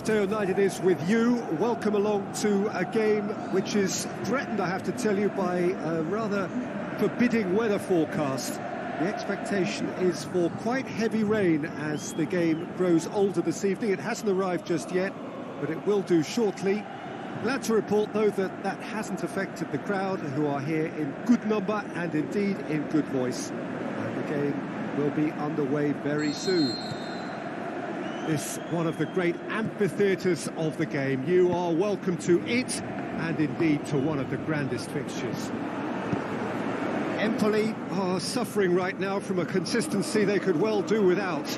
Thursday United is with you. Welcome along to a game which is threatened, I have to tell you, by a rather forbidding weather forecast. The expectation is for quite heavy rain as the game grows older this evening. It hasn't arrived just yet, but it will do shortly. Glad to report, though, that that hasn't affected the crowd, who are here in good number and indeed in good voice. And the game will be underway very soon. This one of the great amphitheatres of the game. You are welcome to it, and indeed to one of the grandest fixtures. Empoli are suffering right now from a consistency they could well do without.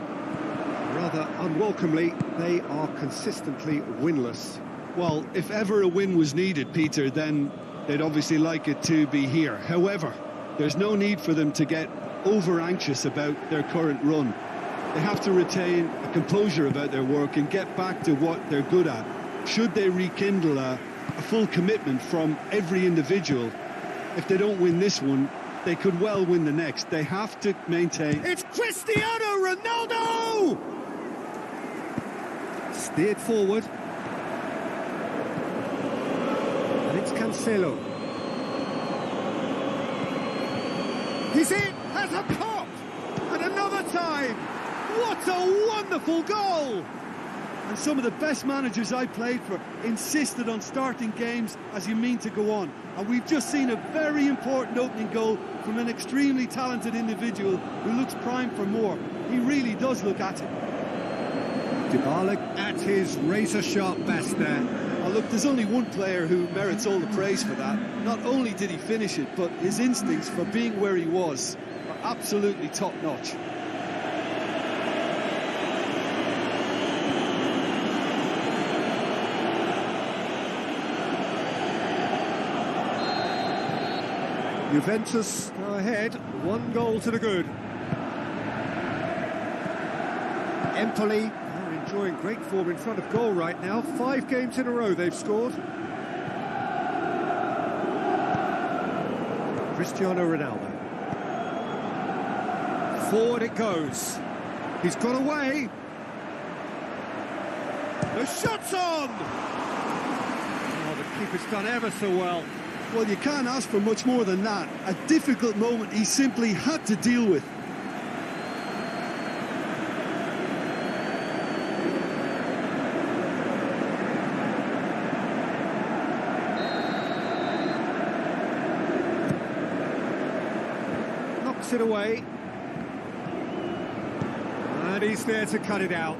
Rather unwelcomely, they are consistently winless. Well, if ever a win was needed, Peter, then they'd obviously like it to be here. However, there's no need for them to get over-anxious about their current run. They have to retain a composure about their work and get back to what they're good at. Should they rekindle a full commitment from every individual, if they don't win this one, they could well win the next. They have to maintain... It's Cristiano Ronaldo! Steered forward. And it's Cancelo. He's in! Has a pop! And another time! What a wonderful goal! And some of the best managers I played for insisted on starting games as you mean to go on. And we've just seen a very important opening goal from an extremely talented individual who looks primed for more. He really does look at it. Dybala at his razor-sharp best there. Oh, look, there's only one player who merits all the praise for that. Not only did he finish it, but his instincts for being where he was are absolutely top-notch. Juventus go ahead, 1 goal to the good. Empoli are enjoying great form in front of goal right now. 5 games in a row they've scored. Cristiano Ronaldo. Forward it goes. He's got away. The shot's on! Oh, the keeper's done ever so well. Well, you can't ask for much more than that. A difficult moment he simply had to deal with. Knocks it away. And he's there to cut it out.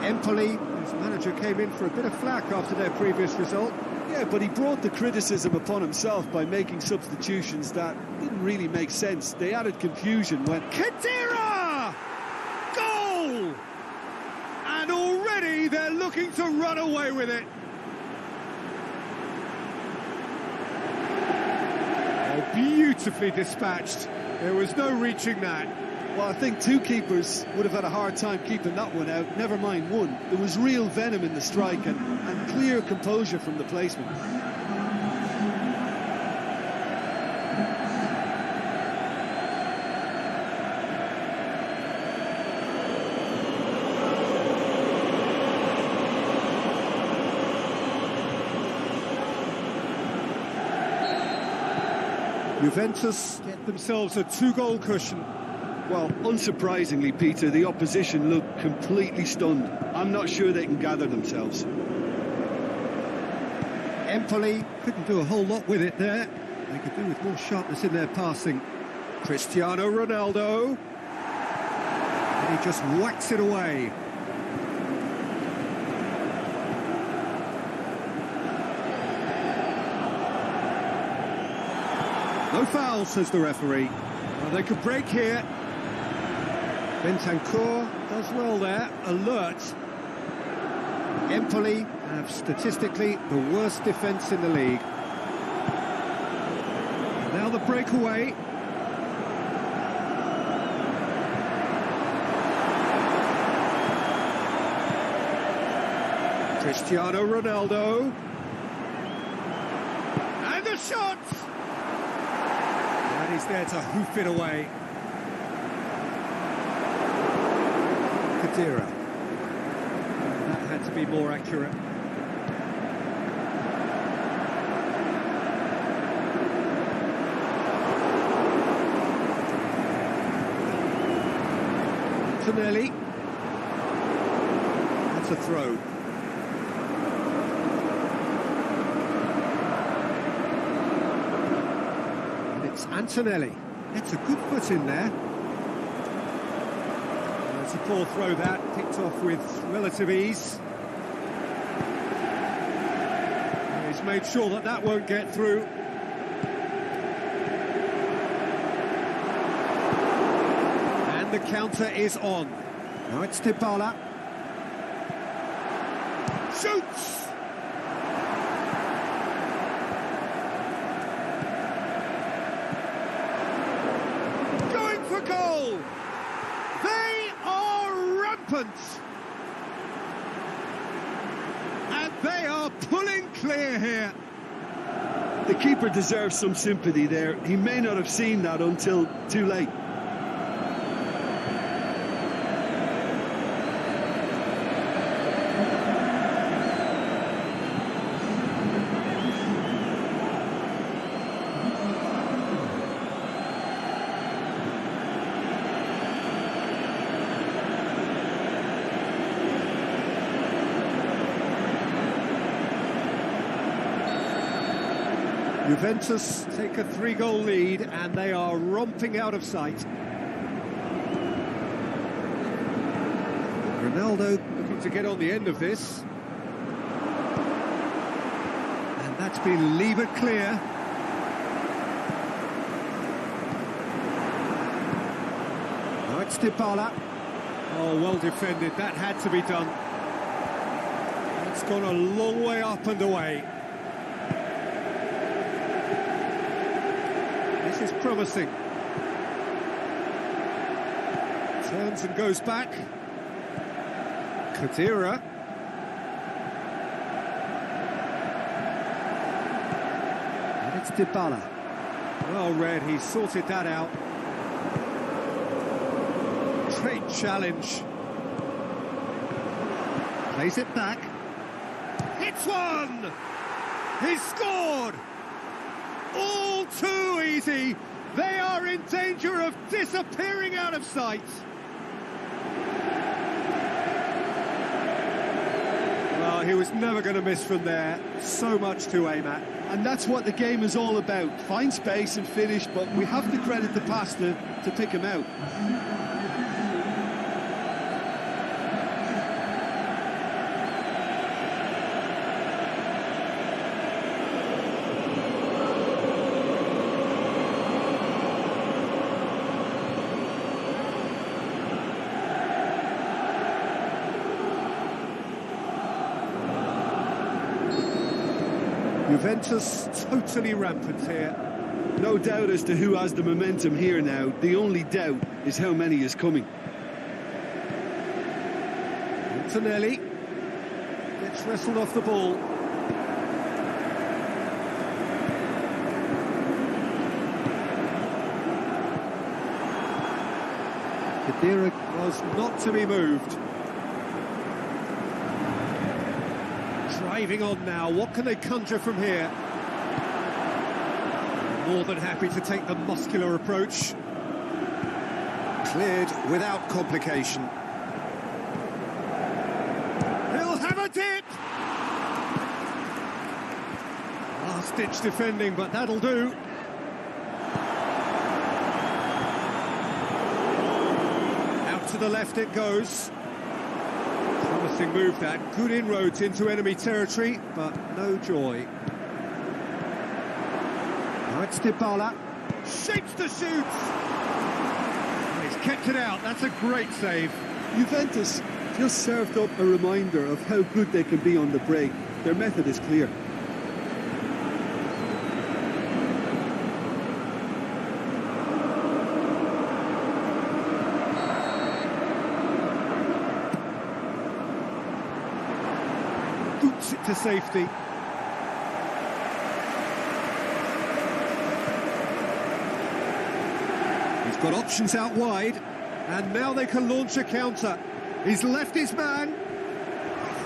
Empoli, his manager, came in for a bit of flack after their previous result. Yeah, but he brought the criticism upon himself by making substitutions that didn't really make sense. They added confusion when... Khedira! Goal! And already they're looking to run away with it. Oh, beautifully dispatched. There was no reaching that. Well, I think 2 keepers would have had a hard time keeping that one out, never mind 1. There was real venom in the strike and clear composure from the placement. Juventus get themselves a 2-goal cushion. Well, unsurprisingly, Peter, the opposition looked completely stunned. I'm not sure they can gather themselves. Empoli couldn't do a whole lot with it there. They could do with more sharpness in their passing. Cristiano Ronaldo. And he just whacks it away. No foul, says the referee. Well, they could break here. Bentancur does well there, alert. Empoli have statistically the worst defence in the league. Now the breakaway. Cristiano Ronaldo. And the shot! And he's there to hoof it away. Khedira. be more accurate. Antonelli. That's a throw. And it's Antonelli. It's a good foot in there. It's a poor throw that, picked off with relative ease. He's made sure that that won't get through. And the counter is on. Now it's Dybala. Shoots! Going for goal! They are rampant! And they are pulling clear here. The keeper deserves some sympathy there. He may not have seen that until too late. Juventus take a 3-goal lead and they are romping out of sight. Ronaldo looking to get on the end of this. And that's been levered clear. Now it's Dybala. Oh, well defended. That had to be done. It's gone a long way up and away. This is promising. Turns and goes back. Kadira. And it's Dybala. Well read, he sorted that out. Great challenge. Plays it back. Hits one! He's scored! All too easy. They are in danger of disappearing out of sight. Well, he was never going to miss from there. So much to aim at. And that's what the game is all about. Find space and finish, but we have to credit the pass to pick him out. Juventus totally rampant here. No doubt as to who has the momentum here now. The only doubt is how many is coming. Antonelli gets wrestled off the ball. Kadira was not to be moved. Driving on now, what can they conjure from here? More than happy to take the muscular approach. Cleared without complication. He'll have a dip! Last-ditch defending, but that'll do. Out to the left it goes. Promising move that, good inroads into enemy territory, but no joy. Now it's Dybala, shapes the shoot! He's kept it out, that's a great save. Juventus just served up a reminder of how good they can be on the break. Their method is clear. Boots it to safety. He's got options out wide, and now they can launch a counter. He's left his man.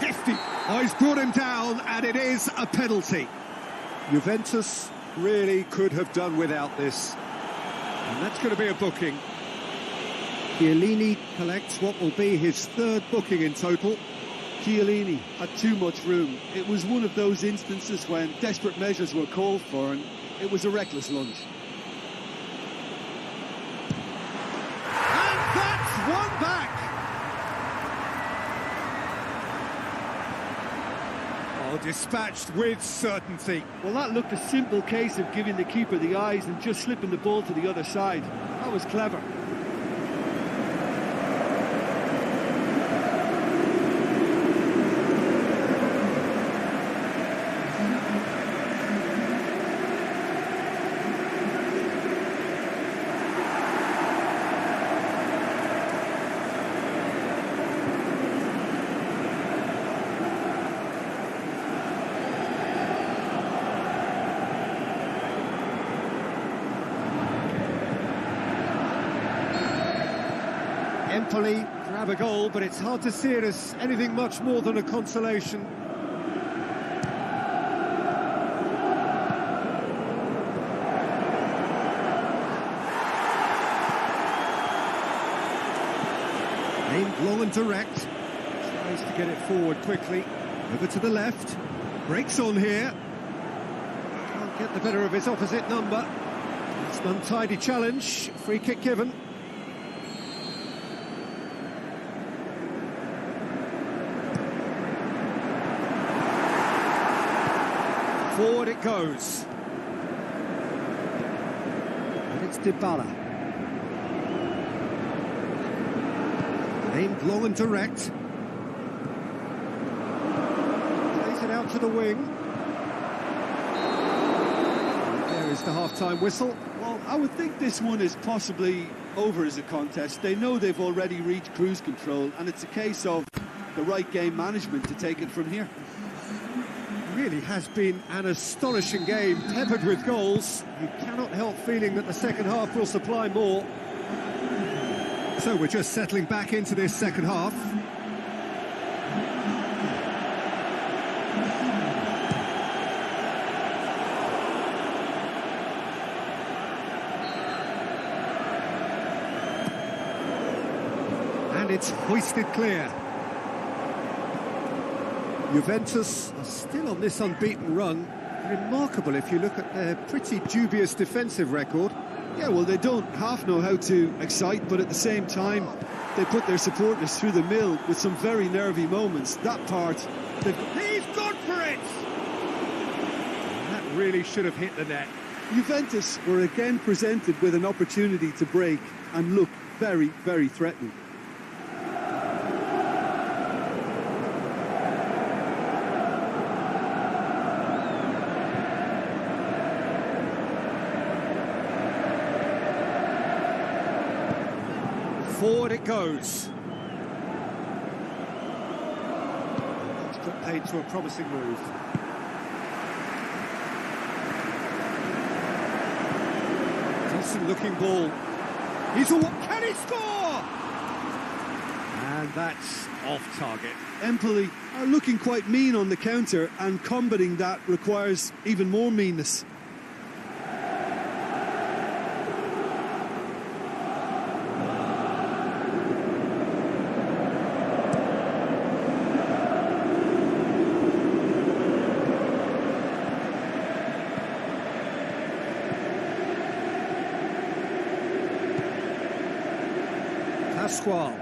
Hefty Oh, he's brought him down, and it is a penalty. Juventus really could have done without this. And that's going to be a booking. Chiellini collects what will be his third booking in total. Chiellini had too much room. It was one of those instances when desperate measures were called for, and it was a reckless lunge. And that's one back! Oh, dispatched with certainty. Well, that looked a simple case of giving the keeper the eyes and just slipping the ball to the other side. That was clever. Empoli grab a goal, but it's hard to see it as anything much more than a consolation. Aimed long and direct, tries to get it forward quickly, over to the left, breaks on here, can't get the better of his opposite number. It's an untidy challenge, free kick given. Forward it goes. And it's Dybala. Aimed long and direct. Plays it out to the wing. And there is the half-time whistle. Well, I would think this one is possibly over as a contest. They know they've already reached cruise control, and it's a case of the right game management to take it from here. Really has been an astonishing game, peppered with goals. You cannot help feeling that the second half will supply more. So we're just settling back into this second half. And it's hoisted clear. Juventus are still on this unbeaten run. Remarkable if you look at their pretty dubious defensive record. Yeah, well, they don't half know how to excite, but at the same time, they put their supporters through the mill with some very nervy moments. That part, he's gone for it! And that really should have hit the net. Juventus were again presented with an opportunity to break and look very, very threatening. Forward it goes. It's put paid to a promising move. Decent looking ball. Can he score? And that's off target. Empoli are looking quite mean on the counter, and combating that requires even more meanness. Pasquale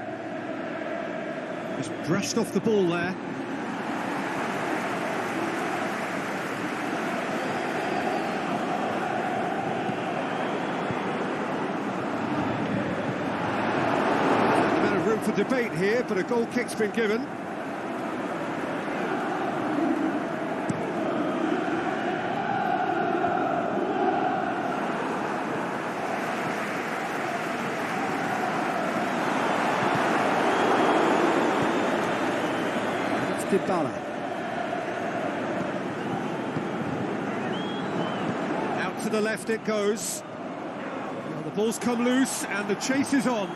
just brushed off the ball there. A bit of room for debate here, but a goal kick's been given. Dybala. Out to the left it goes. Now the ball's come loose and the chase is on.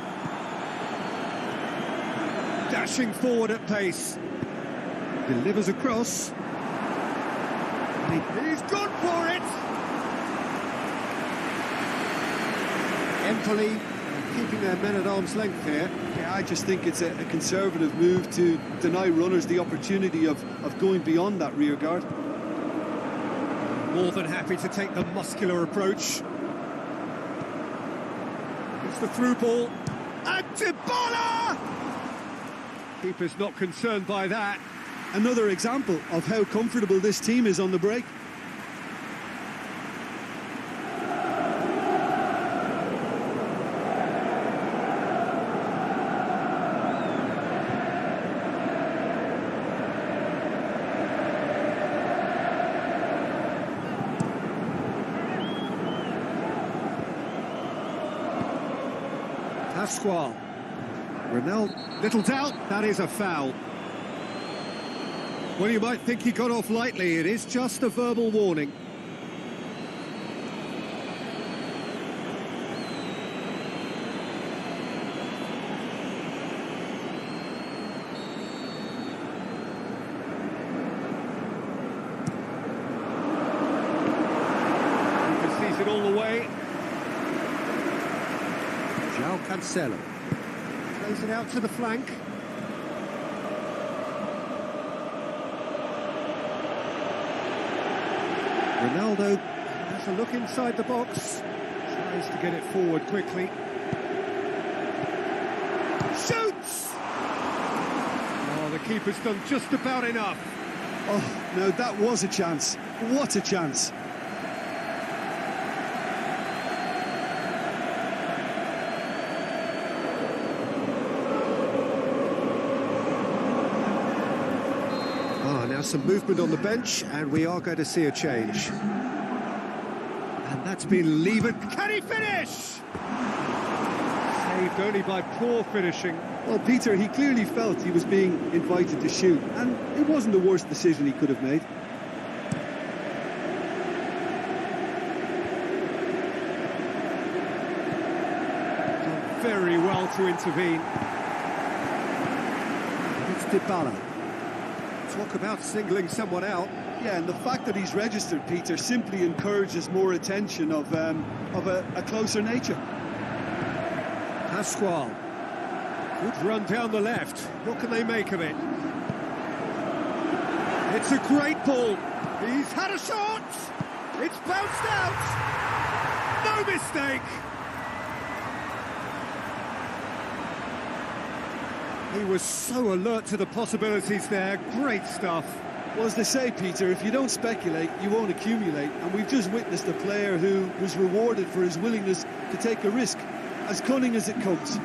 Dashing forward at pace. Delivers across. He's gone for it! Empoli keeping their men at arm's length here. Yeah, I just think it's a conservative move to deny runners the opportunity of going beyond that rear guard. More than happy to take the muscular approach. It's the through ball. And Kembali! Keeper's not concerned by that. Another example of how comfortable this team is on the break. Pasquale. Ronaldo, little doubt, that is a foul. Well, you might think he got off lightly. It is just a verbal warning. He sees it all the way. João Cancelo. Plays it out to the flank. Ronaldo has a look inside the box. Tries to get it forward quickly. Shoots! Oh, the keeper's done just about enough. Oh, no, that was a chance. What a chance. Now some movement on the bench, and we are going to see a change. And that's been levered. Can he finish? Saved only by poor finishing. Well, Peter, he clearly felt he was being invited to shoot, and it wasn't the worst decision he could have made. Done very well to intervene. It's Dybala. Talk about singling someone out. Yeah, and the fact that he's registered, Peter, simply encourages more attention of a closer nature. Pasquale. Good run down the left. What can they make of it? It's a great ball. He's had a shot. It's bounced out. No mistake. He was so alert to the possibilities there. Great stuff. Well, as they say, Peter, if you don't speculate, you won't accumulate. And we've just witnessed a player who was rewarded for his willingness to take a risk, as cunning as it comes.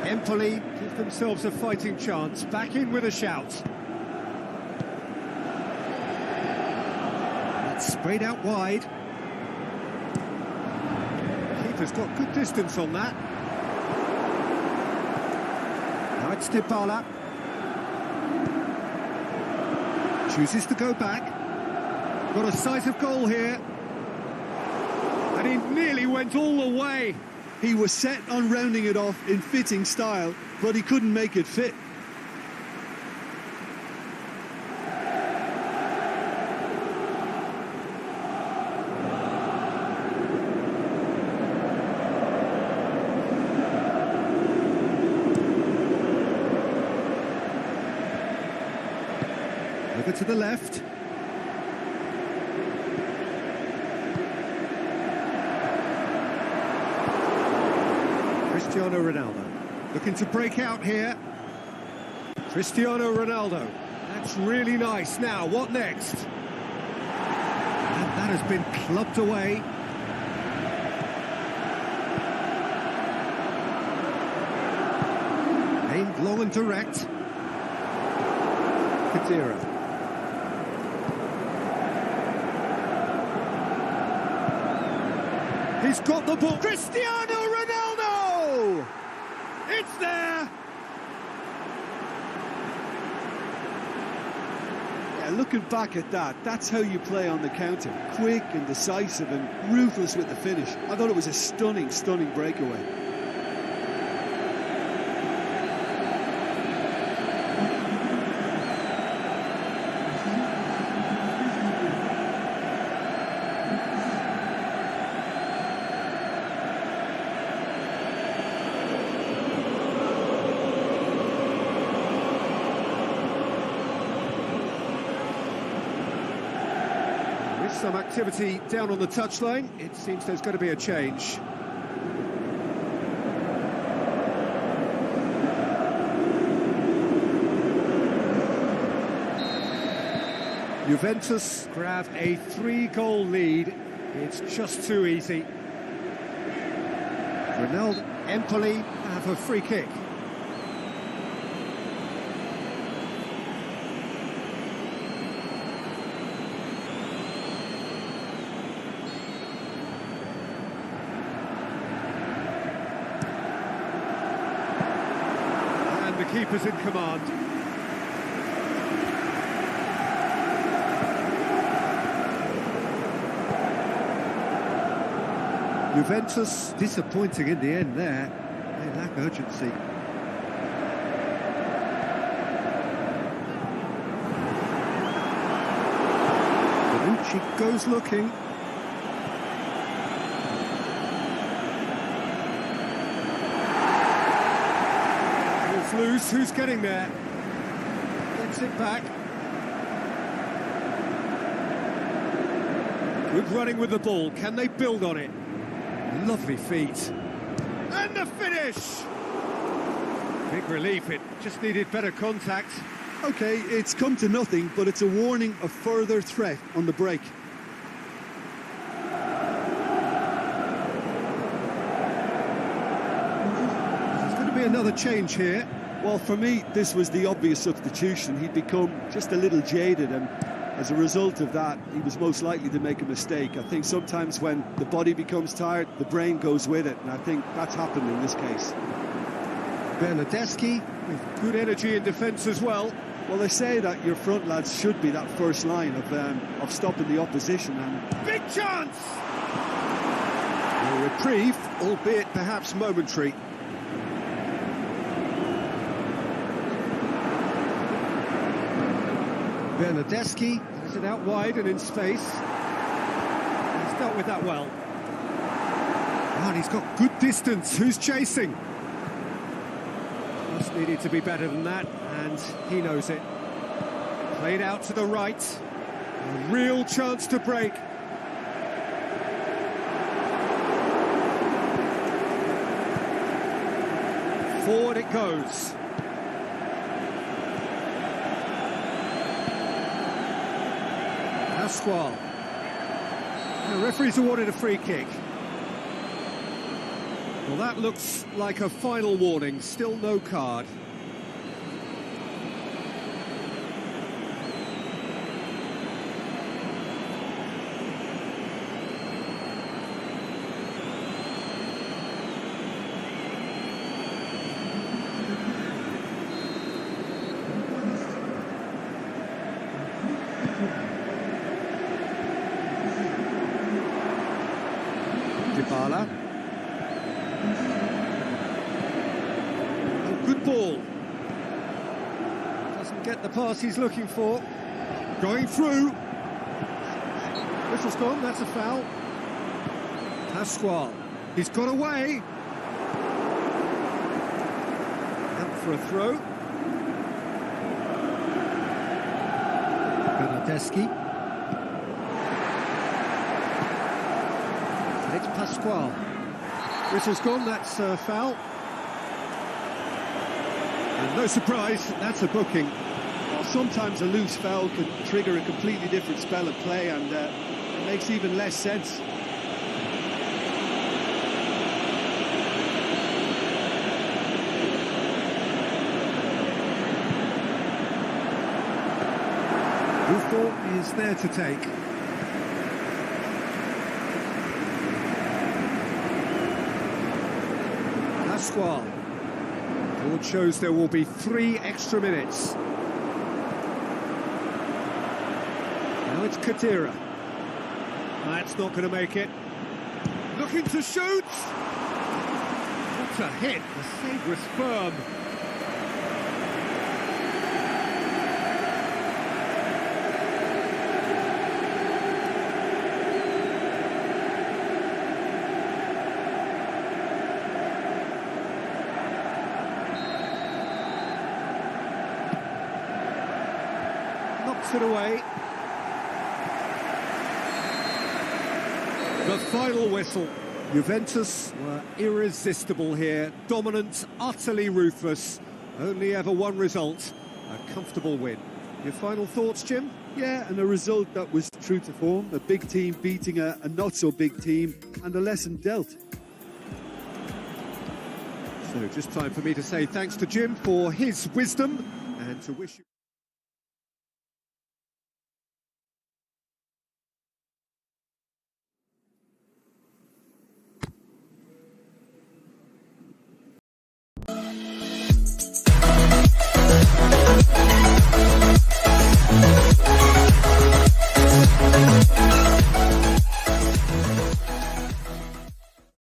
Empoli give themselves a fighting chance. Back in with a shout. That's sprayed out wide. Keeper's got good distance on that. Now it's Dybala. Chooses to go back. Got a sight of goal here. And he nearly went all the way. He was set on rounding it off in fitting style, but he couldn't make it fit. Over to the left. Cristiano Ronaldo looking to break out here. Cristiano Ronaldo. That's really nice. Now, what next? And That has been clubbed away. Aimed long and direct. Kadira. He's got the ball. Cristiano Ronaldo! It's there! Yeah, looking back at that, that's how you play on the counter. Quick and decisive and ruthless with the finish. I thought it was a stunning, stunning breakaway. Some activity down on the touchline. It seems there's going to be a change. Juventus grab a 3-goal lead. It's just too easy. Ronaldo, Empoli have a free kick. The keeper's in command. Juventus disappointing in the end there. They lack urgency. Bonucci goes looking. Loose, who's getting there? Gets it back. Good running with the ball. Can they build on it? Lovely feet. And the finish! Big relief, it just needed better contact. Okay, it's come to nothing, but it's a warning of further threat on the break. There's going to be another change here. Well, for me, this was the obvious substitution. He'd become just a little jaded, and as a result of that, he was most likely to make a mistake. I think sometimes when the body becomes tired, the brain goes with it, and I think that's happened in this case. Bernardeschi with good energy in defence as well. Well, they say that your front lads should be that first line of stopping the opposition. And big chance! A reprieve, albeit perhaps momentary. Bernardeschi has it out wide and in space. He's dealt with that well. Oh, and he's got good distance. Who's chasing? Just needed to be better than that, and he knows it. Played out to the right. A real chance to break. Forward it goes. Pasquale. The referee's awarded a free kick. Well, that looks like a final warning. Still no card. Dybala. Oh, good ball. Doesn't get the pass he's looking for. Going through. Whistle's gone, that's a foul. Pasquale. He's got away. Out for a throw. Bernardeschi. It's Pasquale. Whistle's gone, that's a foul. And no surprise, that's a booking. Well, sometimes a loose foul can trigger a completely different spell of play, and It makes even less sense. Buffon is there to take. Pasquale. Board shows there will be 3 extra minutes. Now it's Kadira. That's not going to make it. Looking to shoot! What a hit! The save was firm. Knocks it away. The final whistle. Juventus were irresistible here, dominant, utterly ruthless. Only ever one result, a comfortable win. Your final thoughts, Jim? Yeah, and a result that was true to form. A big team beating a not-so-big team, and a lesson dealt. So just time for me to say thanks to Jim for his wisdom and to wish you...